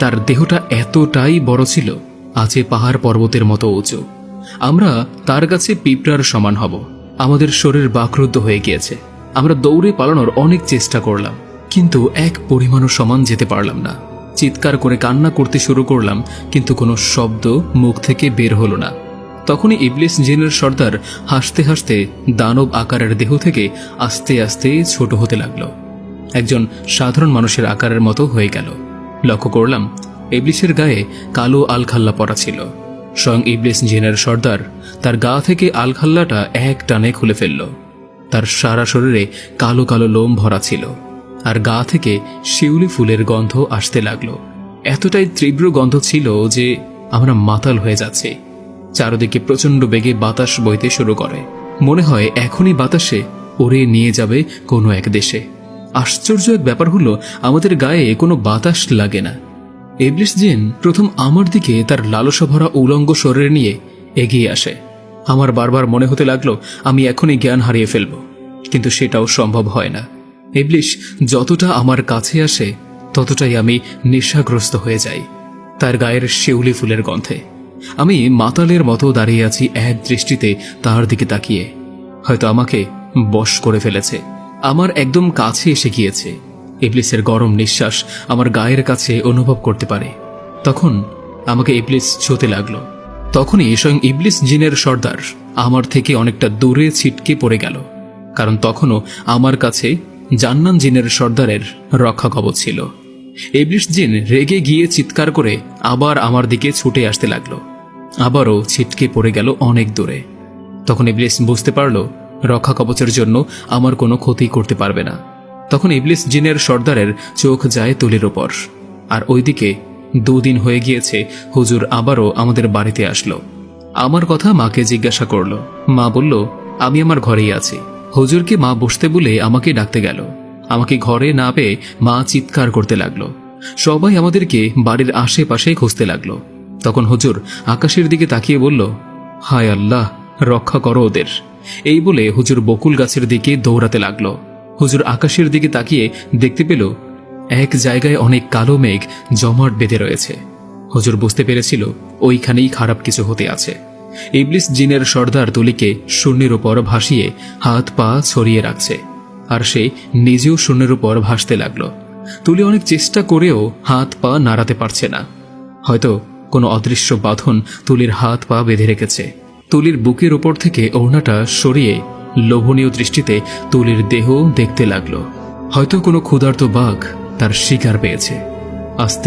তার দেহটা এতটাই বড় ছিল, আছে পাহাড় পর্বতের মতো উঁচু। আমরা তার কাছে পিঁপড়ার সমান হব। আমাদের শরীর বাকরুদ্ধ হয়ে গিয়েছে। আমরা দৌড়ে পালানোর অনেক চেষ্টা করলাম, কিন্তু এক পরিমাণও সমান যেতে পারলাম না। চিৎকার করে কান্না করতে শুরু করলাম, কিন্তু কোনো শব্দ মুখ থেকে বের হলো না। তখনই ইবলিস জিনের সর্দার হাসতে হাসতে দানব আকারের দেহ থেকে আস্তে আস্তে ছোট হতে লাগলো, একজন সাধারণ মানুষের আকারের মতো হয়ে গেল। লক্ষ্য করলাম ইবলিসের গায়ে কালো আলখাল্লা পরা ছিল। স্বয়ং ইবলিস জিনের সর্দার তার গা থেকে আলখাল্লাটা এক টানে খুলে ফেলল। তার সারা শরীরে কালো কালো লোম ভরা ছিল, আর গা থেকে শিউলি ফুলের গন্ধ আসতে লাগলো। এতটাই তীব্র গন্ধ ছিল যে আমরা মাতাল হয়ে যাচ্ছি। চারদিকে প্রচণ্ড বেগে বাতাস বইতে শুরু করে। মনে হয় এখনই বাতাসে উড়ে নিয়ে যাবে কোনো এক দেশে। আশ্চর্য এক ব্যাপার হলো, আমাদের গায়ে কোনো বাতাস লাগে না। ইবলিস জিন প্রথম আমার দিকে তার লালসা ভরা উলঙ্গ শরীর নিয়ে এগিয়ে আসে। আমার বারবার মনে হতে লাগলো আমি এখনই জ্ঞান হারিয়ে ফেলব, কিন্তু সেটাও সম্ভব হয় না। ইবলিস যতটা আমার কাছে আসে ততটাই আমি নেশাগ্রস্ত হয়ে যাই তার গায়ের শিউলি ফুলের গন্ধে। আমি মাতালের মতো দাঁড়িয়ে আছি এক দৃষ্টিতে তার দিকে তাকিয়ে। হয়তো আমাকে বশ করে ফেলেছে, আমার একদম কাছে এসে গিয়েছে। ইবলিসের গরম নিঃশ্বাস আমার গায়ের কাছে অনুভব করতে পারে। তখন আমাকে ইবলিস ছুঁতে লাগলো। তখনই স্বয়ং ইবলিস জিনের সর্দার আমার থেকে অনেকটা দূরে ছিটকে পড়ে গেল, কারণ তখনও আমার কাছে জান্নান জিনের সর্দারের রক্ষা কবচ ছিল। ইবলিস জিন রেগে গিয়ে চিৎকার করে আবার আমার দিকে ছুটে আসতে লাগলো, আবারও ছিটকে পড়ে গেল অনেক দূরে। তখন ইবলিস বুঝতে পারল রক্ষা কবচের জন্য আমার কোনো ক্ষতি করতে পারবে না। তখন ইবলিস জিনের সর্দারের চোখ যায় তুলির ওপর, আর ওইদিকে 2 দিন হয়ে গিয়েছে হুজুর আবারও আমাদের বাড়িতে আসলো। আমার কথা মাকে জিজ্ঞাসা করল। মা বলল আমি আমার ঘরেই আছি। হুজুরকে মা বসতে বলে আমাকে ডাকতে গেল। আমাকে ঘরে না পেয়ে মা চিৎকার করতে লাগলো। সবাই আমাদেরকে বাড়ির আশেপাশে খুঁজতে লাগলো। তখন হুজুর আকাশের দিকে তাকিয়ে বলল, হায় আল্লাহ, রক্ষা করো ওদের। এই বলে হুজুর বকুল গাছের দিকে দৌড়াতে লাগলো। হুজুর আকাশের দিকে তাকিয়ে দেখতে পেল এক জায়গায় অনেক কালো মেঘ জমাট বেঁধে রয়েছে। হুজুর বুঝতে পেরেছিল ওইখানেই খারাপ কিছু হতে আছে। ইবলিস জিনের সর্দার তুলিকে শূন্যের উপর ভাসিয়ে হাত পা ছড়িয়ে রাখছে, আর সে নিজেও শূন্যের উপর ভাসতে লাগলো। তুলি অনেক চেষ্টা করেও হাত পা নাড়াতে পারছে না। হয়তো কোনো অদৃশ্য বাঁধন তুলির হাত পা বেঁধে রেখেছে। তুলির বুকের ওপর থেকে ওড়নাটা সরিয়ে লোভনীয় দৃষ্টিতে তুলির দেহ দেখতে লাগলো। হয়তো কোনো ক্ষুধার্ত বাঘ তার শিকার পেয়েছে। আস্তে